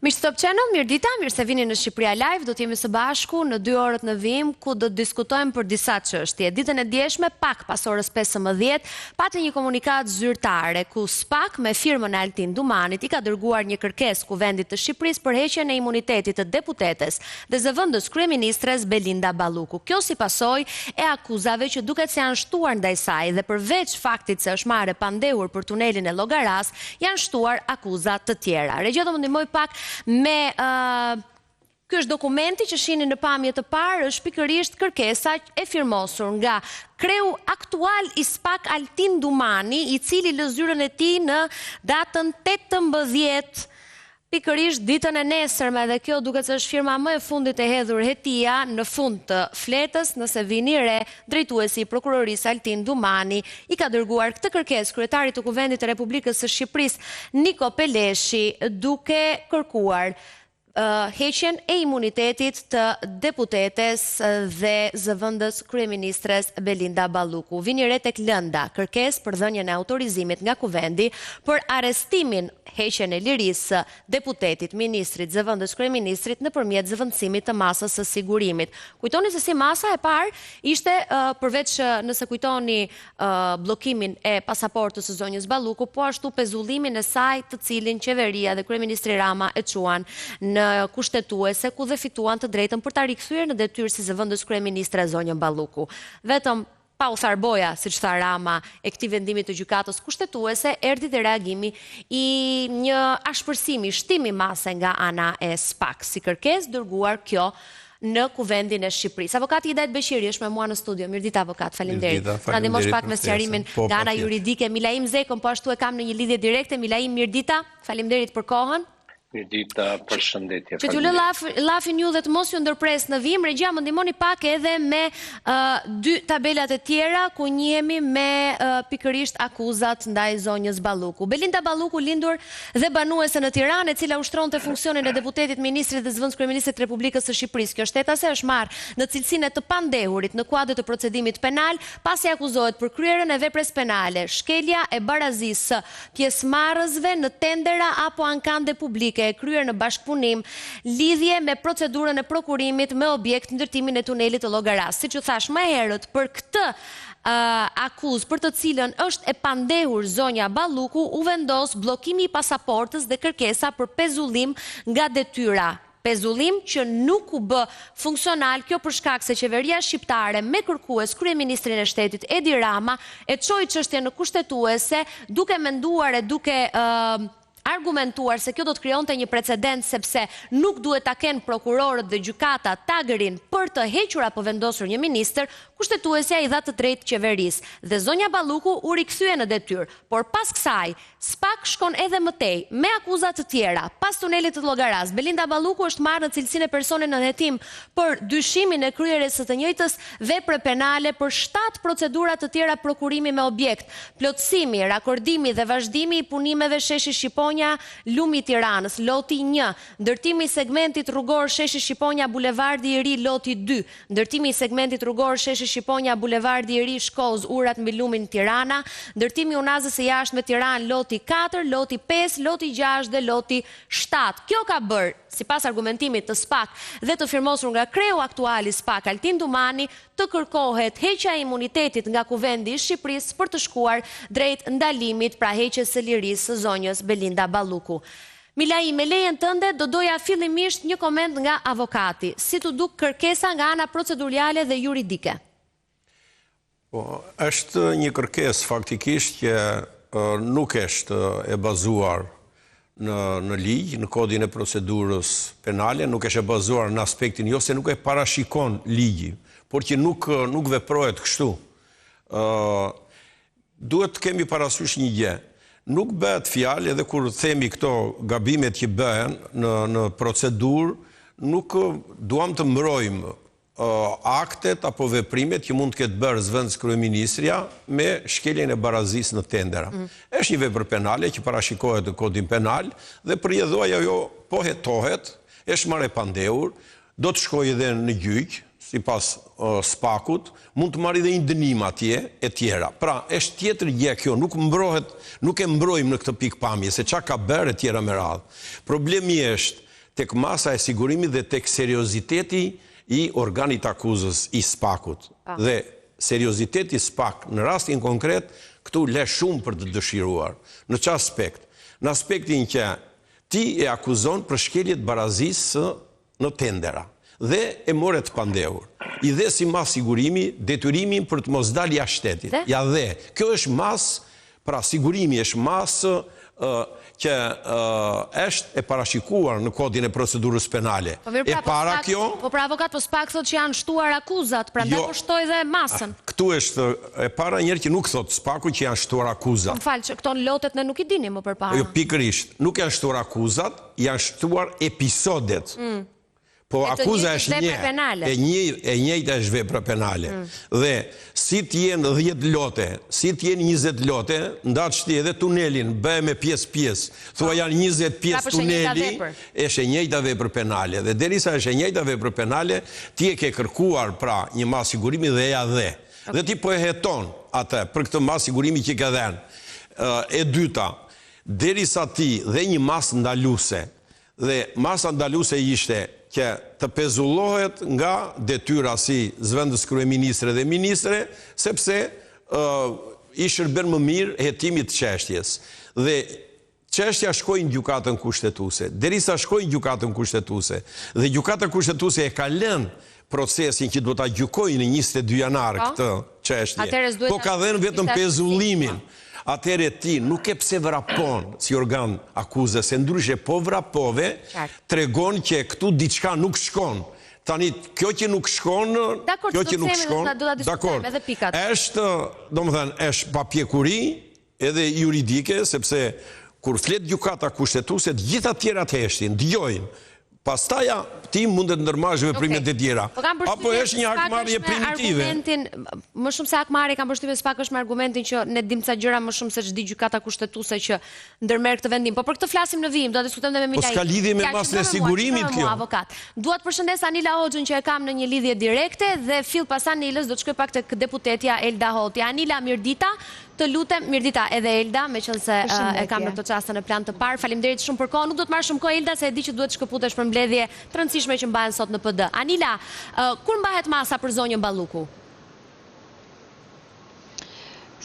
Miq Top Channel, mirëdita, mirë se vini në Shqipëria Live. Do të jemi së bashku në 2 orët në vijim ku do të diskutojmë për disa çështje. Ditën e djeshme, pak pas orës 15, pati një komunikat zyrtare ku SPAK me firmën e Altin Dumanit i ka dërguar një kërkesë Kuvendit të Shqipërisë për heqjen e imunitetit të deputetes dhe zëvendës kryeministres Belinda Balluku. Kjo si pasojë e akuzave që duket se janë shtuar ndaj saj dhe përveç faktit se është marrë pandehur për tunelin e Llogaras, janë shtuar akuza të tjera. Regja do më ndihmoj pak me ky është dokumenti që shihni në pamje të parë, është pikërisht kërkesa e firmosur nga kreu aktual i SPAK Altin Dumani, i cili lë zyrën e tij në datën 18 pikërisht ditën e nesërme, dhe kjo duket se është firma më e fundit e hedhur Hetia në fund të fletës. Nëse vini re, drejtuesi i prokurorisë Altin Dumani i ka dërguar këtë kërkesë kryetarit të Kuvendit të Republikës së Shqipërisë Niko Peleshi, duke kërkuar heqjen e imunitetit të deputetes dhe zëvendës kryeministres Belinda Balluku. Vini re tek lënda, kërkesë për dhënien e autorizimit nga Kuvendi për arrestimin, heqjen e lirisë deputetit, ministrit, zëvendës kryeministrit nëpërmjet zëvendësimit të masës së sigurimit. Kujtoni se si masa e parë ishte përveç nëse kujtoni bllokimin e pasaportës së zonjës Balluku, po ashtu pezullimin e saj, të cilin qeveria dhe kryeministri Rama e çuan në kushtetuese ku dhe fituan të drejtën për ta rikthyer në detyrë si zëvendës kryeministre zonjën Balluku. Vetëm pa u tharë boja, siç tha Rama, e këtij vendimi të gjykatës kushtetuese, erdhi dhe reagimi i një ashpërsimi, shtimi mase nga ana e SPAK, si kërkesë dërguar kjo në Kuvendin e Shqipërisë. Avokati Hidayet Beqiri është me mua në studio. Mirëditë avokat, faleminderit. Na ndihmosh pak me sqarimin nga ana juridike. Milaim Zekon po ashtu e kam në një lidhje direkte. Milaim, mirëdita. Faleminderit për kohën. Mirëdita, përshëndetje. Që t'ju lë llafin ju dhe të mos ju ndërpres në vim, regjia më ndihmoni pak edhe me 2 tabelat e tjera ku njihemi me pikërisht akuzat ndaj zonjës Balluku. Belinda Balluku, lindur dhe banuese në Tiranë, e cila ushtronte funksionin e deputetit, ministrit dhe zëvendës kryeministrit të Republikës së Shqipërisë. Kjo shtetase është marrë në cilësinë e të pandehurit në kuadër të procedimit penal, pasi akuzohet për kryerjen e veprës penale, shkelja e barazisë së pjesëmarrësve në tendera apo ankande publike e kryer në bashkëpunim lidhje me procedurën e prokurimit me objekt ndërtimin e tunelit të Llogaras. Siç u thash më herët, për këtë akuzë për të cilën është e pandehur zonja Balluku, u vendos bllokimi i pasaportës dhe kërkesa për pezullim nga detyra. Pezullim që nuk u bë funksional, kjo për shkak se qeveria shqiptare me kërkues kryeministrin e shtetit Edi Rama e çoi çështjen në kushtetuese, duke menduar e duke argumentuar se kjo do të krijonte një precedent, sepse nuk duhet ta kenë prokurorët dhe gjykata tagërin për të hequr apo vendosur një ministër, kushtetuesja i dha të drejtë qeverisë dhe zonja Balluku u rikthye në detyrë. Por pas kësaj, SPAK shkon edhe më tej me akuza të tjera. Pas tunelit të Llogaras, Belinda Balluku është marrë në cilësinë e personi në hetim për dyshimin e kryerjes së të njëjtës vepre penale për 7 procedura të tjera prokurimi me objekt, plotësimi, rakordimi dhe vazhdimi i punimeve sheshi Shqiponja Lumi Tiranës, loti 1, ndërtimi i segmentit rrugor sheshi Shqiponja Bulevardi i Ri, loti 2, ndërtimi i segmentit rrugor sheshi Shqiponja Bulevardi i Ri, Shkoz, Urat mbi Lumin Tirana, ndërtimi i unazës së jashtme Tiranë, loti 4, loti 5, loti 6 dhe loti 7. Kjo ka bërë, sipas argumentimit të SPAK dhe të firmosur nga kreu aktuali SPAK Altin Dumani, të kërkohet heqja e imunitetit nga Kuvendi i Shqipërisë për të shkuar drejt ndalimit pra heqjes së lirisë së zonjës Belinda Balluku. Milaim, me lejen tënde do doja fillimisht një koment nga avokati. Si t'u duk kërkesa nga ana procedurale dhe juridike? Po, është një kërkesë faktikisht që nuk është e bazuar në ligj, në kodin e procedurës penale, nuk është e bazuar në aspektin jo se nuk e parashikon ligji, por që nuk veprohet kështu. Duhet të kemi parasysh një gjë. Nuk bëhet fjalë, edhe kur themi këto gabimet që bëhen në procedurë, nuk duam të mbrojmë aktet apo veprimet që mund të ketë bërë zëvendës kryeministrja me shkeljen e barazisë në tendera. Është një vepër penale që parashikohet në kodin penal dhe përjedhoj ajo po hetohet, është marrë e pandehur, do të shkojë edhe në gjyq, sipas SPAK-ut, mund të marrë edhe një dënim atje e tjera. Pra, është tjetër gjë kjo, nuk e mbrojmë në këtë pikpamje se çka ka bërë e tjera me radhë. Problemi është tek masa e sigurimit dhe tek serioziteti i organit akuzës i SPAK-ut. Dhe serioziteti i SPAK në rastin konkret, këtu le shumë për të dëshiruar. Në që aspekt? Në aspektin që ti e akuzon për shkeljet barazisë në tendera dhe e more të pandehur. I dhe si mas sigurimi, detyrimin për të mos dalë jashtë shtetit. Ja dhe, kjo është mas, pra sigurimi është mas që është e parashikuar në kodin e procedurës penale. E para kjo... Po pra avokat, po SPAK thot që janë shtuar akuzat, pra ndaj po shtoj dhe masën. Këtu është e para njerë që nuk thot SPAK-u që janë shtuar akuzat. Më falë, që këto në lotet ne nuk i dini më përpara. Jo, pikërisht, nuk janë shtuar akuzat, janë shtuar episodet. Po akuza është e njëjta është vepra penale. Dhe si t'jenë 10 lote, si t'jenë 20 lote, ndatë shti edhe tunelin, bëhe me pjesë. Thua janë 20 pjesë tuneli, është e njëjta vepra penale. Dhe derisa është e njëjta vepra penale, ti e ke kërkuar pra një mas sigurimi dhe ja dhe. Dhe ti po e heton atë për këtë mas sigurimi që ke dhenë. E dyta, derisa ti dhe një mas ndaluse, dhe masa ndaluse ishte që të pezullohet nga detyra si zëvendës kryeministre dhe ministre, sepse i shërben më mirë hetimit çështjes. Dhe çështja shkoi në gjykatën kushtetuese. Derisa shkoi në gjykatën kushtetuese dhe gjykata kushtetuese e ka lënë procesin që do ta gjykojë në 22 janar këtë çështje. Po ka dhënë vetëm pezullimin. Atëre ti nuk e pse vrapon si organ akuze, se ndryshe po vrapove, tregon që këtu diçka nuk shkon. Tani, kjo që nuk shkon, dakor, është, do më thënë, është papjekuri edhe juridike, sepse kur flet gjykata kushtetuese, gjitha tjerat heshtin, dëgjojnë. Pastaja ti mundet ndërmarrësh veprimet e tjera. Apo është një hakmarrje primitive. Më shumë se hakmarrje kam përshtypjen SPAK është me argumentin që ne dim ca gjëra më shumë se ç'di gjykata kushtetuese që ndërmerr këtë vendim. Po për këtë flasim në vijim, do ta diskutojmë edhe me Milaj. Po s'ka lidhje me masën e sigurimit kjo. Avokat. Dua të përshëndes Anila Hoxhën që e kam në një lidhje direkte dhe fill pas Anilës do të shkoj pak tek deputetja Elda Hoti. Anila, mirëdita. Të lutem, mirëdita edhe Elda, meqense e kam në këtë çast në plan të parë. Faleminderit shumë për kohën. Nuk do të marr shumë kohë Elda, se e di që duhet të shkëputesh për mbledhje të rëndësishme që mbahen sot në PD. Anila, kur mbahet masa për zonjën Balluku?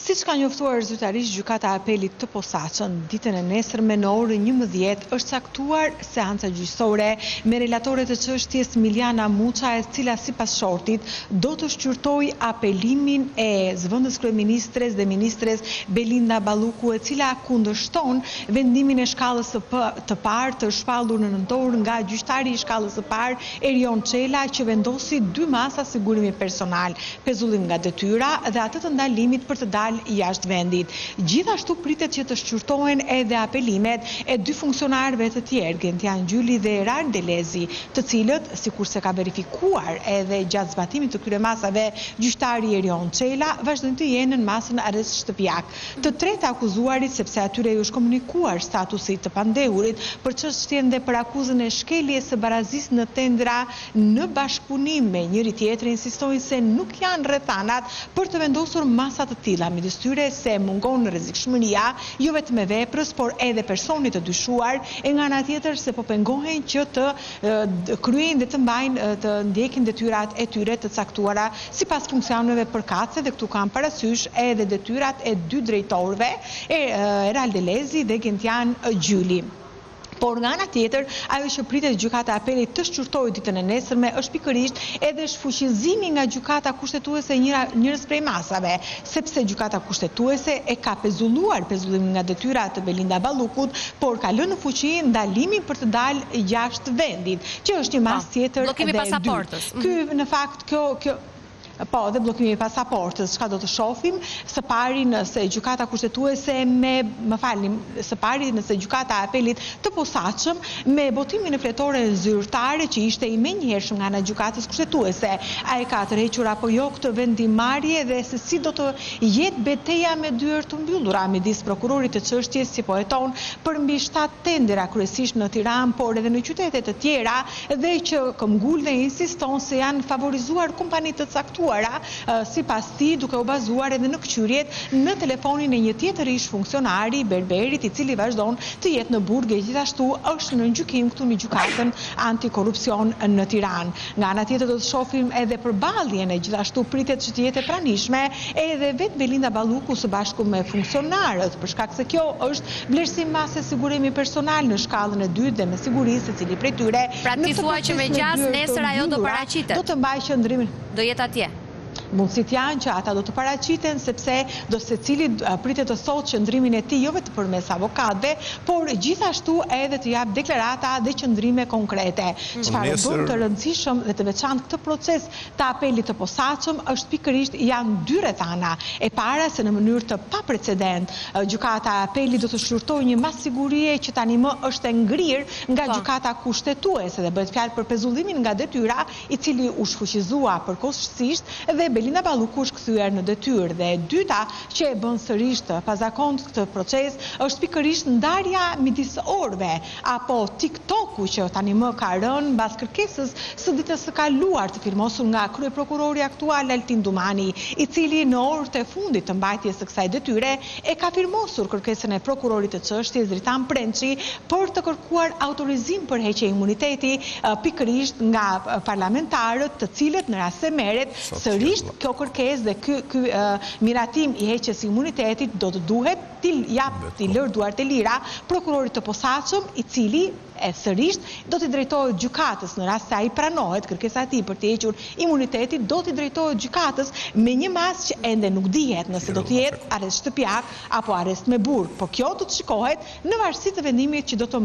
Siç ka njoftuar zyrtarisht gjykata e apelit të Posaçën, ditën e nesërme në orën 11 është caktuar seanca gjyqësore me relatore të çështjes Miliana Muça, e cila sipas shortit do të shqyrtojë apelimin e zëvendës kryeministres dhe ministres Belinda Balluku, e cila kundërshton vendimin e shkallës të parë të shpallur në nëntor nga gjyqtari i shkallës së parë Erion Çela, që vendosi 2 masa sigurimi personal, pezullim nga detyra dhe atë të ndalimit për të dalë jashtë vendit. Gjithashtu pritet që të shqyrtohen edhe apelimet e 2 funksionarëve të tjerë, Gentian Gjyli dhe Erar Delezi, të cilët, sikurse ka verifikuar edhe gjatë zbatimit të këtyre masave gjyqtari Erion Çela, vazhdojnë të jenë në masën arrest shtëpiak. Të tretë akuzuarit, sepse atyre ju është komunikuar statusi të pandehurit për çështjen dhe për akuzën e shkeljes së barazisë në tendra në bashkëpunim me njëri tjetrin, insistojnë se nuk janë rrethanat për të vendosur masa të tilla midis tyre, se mungon rrezikshmëria jo vetëm e veprës, por edhe personit të dyshuar, e nga ana tjetër se po pengohen që të kryejnë dhe të mbajnë të ndjekin detyrat e tyre të caktuara sipas funksioneve përkatëse, dhe këtu kanë parasysh edhe detyrat e 2 drejtorëve, Eral Delezi dhe Gentian Gjyli. Por nga ana tjetër, ajo që pritet gjykata e apelit të shqyrtojë ditën e nesërme është pikërisht edhe shfuqizimi nga gjykata kushtetuese njërës prej masave, sepse gjykata kushtetuese e ka pezullimin nga detyra të Belinda Ballukut, por ka lënë në fuqi ndalimin për të dalë jashtë vendit, që është një mas tjetër edhe e dytë. Ky në fakt kjo po, dhe bllokimi i pasaportës, çka do të shohim, së pari nëse gjykata kushtetuese së pari nëse gjykata e apelit të Posaçëm me botimin e fletore zyrtare që ishte i menjëhershëm nga ana e gjykatës kushtetuese, ai ka tërhequr apo jo këtë vendimarrje dhe se si do të jetë betejë me dyer të mbyllura midis prokurorit të çështjes, si po heton, për mbi 7 tendera kryesisht në Tiranë, por edhe në qytete të tjera, dhe që këmbgul dhe insiston se janë favorizuar kompani të caktuara përcaktuara sipas tij, duke u bazuar edhe në këqyrjet në telefonin e një tjetër ish funksionari Berberit, i cili vazhdon të jetë në burg e gjithashtu është në gjykim këtu në gjykatën antikorrupsion në Tiranë. Nga ana tjetër do të shohim edhe përballjen e gjithashtu pritet që të jetë e pranishme edhe vetë Belinda Balluku së bashku me funksionarët, për shkak se kjo është vlerësim mase sigurimi personal në shkallën e dytë dhe me siguri se cili prej tyre. Pra ti thua që me gjas nesër ajo do paraqitet. Do të mbajë qëndrimin. Do jetë atje. Mundësit janë që ata do të paraqiten sepse do secili pritet të thotë qëndrimin e tij jo vetëm përmes avokatëve, por gjithashtu edhe të jap deklarata dhe qëndrime konkrete. Çfarë bën të rëndësishëm dhe të veçantë këtë proces të apelit të posaçëm është pikërisht janë dy rrethana. E para se në mënyrë të paprecedent gjykata e apelit do të shqyrtojë një mas sigurie që tani më është e ngrirë nga gjykata kushtetuese dhe bëhet fjalë për pezullimin nga detyra i cili u shfuqizua përkohësisht dhe Belinda Balluku është kthyer në detyrë dhe e dyta që e bën sërish të pazakont këtë proces është pikërisht ndarja midis orëve apo TikToku që tani më ka rënë mbas kërkesës së ditës së kaluar të firmosur nga kryeprokurori aktual Altin Dumani, i cili në orët e fundit të mbajtjes së kësaj detyre e ka firmosur kërkesën e prokurorit të çështjes Dritan Prençi për të kërkuar autorizim për heqje imuniteti pikërisht nga parlamentarët të cilët në rast se merret sërish kjo kërkesë dhe ky miratim i heqjes imunitetit do të duhet t'i lërë duart e lira prokurorit të posaçëm, i cili sërish do t'i drejtohet gjykatës në rast se ai pranohet kërkesa e tij për të hequr imunitetin, do t'i drejtohet gjykatës me një mas që ende nuk dihet nëse do të jetë arrest shtëpiak apo arrest me burg. Por kjo do të shikohet në varësi të vendimit që do të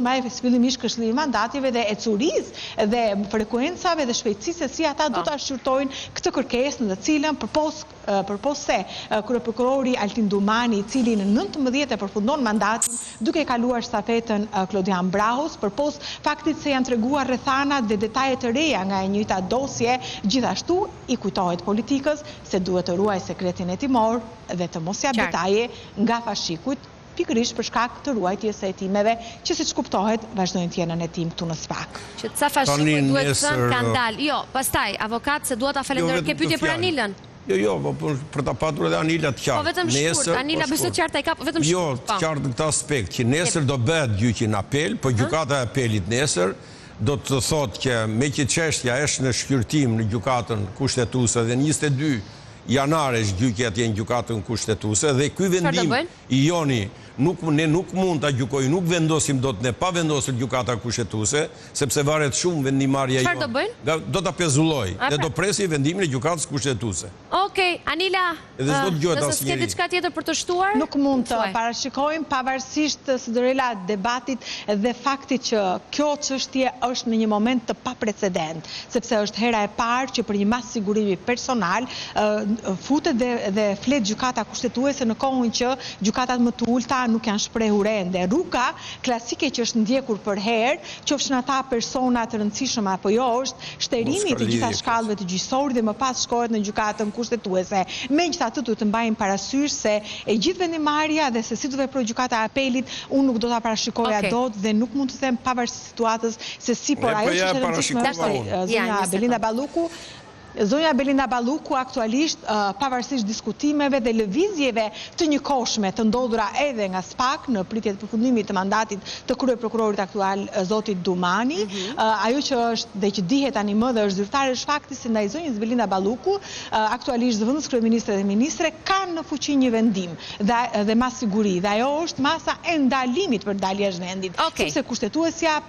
mbaj fillimisht Këshillimi i Mandative dhe ecurisë dhe frekuencave dhe shpejtësisë se si ata do ta shqyrtojnë këtë kërkesë në të cilën përpos se kryeprokurori Altin Dumani, i cili në 19 e përfundon mandatin duke kaluar stafetën Klodian Brahus, përpos faktit se janë treguar rrethanat dhe detajet të reja nga e njëjta dosje, gjithashtu i kujtohet politikës se duhet të ruaj sekretin e timor dhe të mos jap detaje nga fashikujt pikërisht për shkak të ruajtjes së hetimeve që siç kuptohet vazhdojnë të jenë në hetim këtu në SPAK. Që ca fashikuj duhet të thënë kanë dalë. Jo, pastaj avokat se dua ta falenderoj. Ke pyetje për Anilën? Jo, për ta patur edhe Anila të qartë. Po vetëm shkurt, Anila besoj qartë ai ka, vetëm shkurt. Jo, të qartë në këtë aspekt që nesër do bëhet gjyqi në apel, po gjykata e apelit nesër do të thotë që me që çështja është në shqyrtim në gjykatën kushtetuese dhe 22 janare është gjyqja atje në gjykatën kushtetuese dhe ky vendim i joni ne nuk mund ta gjykojmë, nuk vendosim dot ne pa vendosur gjykata kushtetuese, sepse varet shumë vendimarrja jonë. Çfarë do bëjnë? Do ta pezulloj dhe do presi vendimin e gjykatës kushtetuese. Okej, Anila. Nëse s'ke diçka tjetër për të shtuar? Nuk mund të parashikojmë pavarësisht së dërela debatit dhe faktit që kjo çështje është në një moment të paprecedent, sepse është hera e parë që për një mas sigurimi personal futet dhe flet gjykata kushtetuese në kohën që gjykatat më të ulta nuk janë shprehur ende. Rruga klasike që është ndjekur për herë, qofshin ata persona të rëndësishëm apo jo, është shterimi të gjitha shkallëve të gjyqësorit dhe më pas shkohet në gjykatën kushtetuese. Megjithatë duhet të mbajmë parasysh se e gjithë vendimarrja dhe se si do veprojë gjykata e apelit, unë nuk do ta parashikoja dot dhe nuk mund të them pavarësisht situatës se si por ajo që është rëndësishme zonja Belinda Balluku. Zonja Belinda Balluku aktualisht pavarësisht diskutimeve dhe lëvizjeve të njëkohshme të ndodhura edhe nga SPAK në pritje të përfundimit të mandatit të kryeprokurorit aktual zotit Dumani, ajo që është dhe që dihet tani më dhe është zyrtare është fakti se ndaj zonjës Belinda Balluku aktualisht zëvendës kryeministre dhe ministre kanë në fuqi një vendim dhe mas siguri dhe ajo është masa e ndalimit për dalje zhvendit, sepse kushtetuesja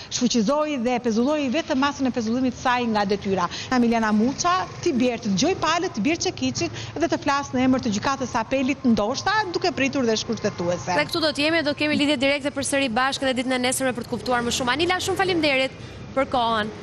shfuqizoi dhe pezulloi vetëm masën e pezullimit saj nga detyra. Emiliana Muça t'i bjerë të gjoj palët, t'i bjerë Çekiçit dhe të flasë në emër të gjykatës apelit ndoshta duke pritur dhe shkushtetuese. Dhe këtu do t'jemi, do kemi lidhje direkte përsëri bashkë dhe ditën e nesërme për të kuptuar më shumë. Anila, shumë faleminderit për kohën.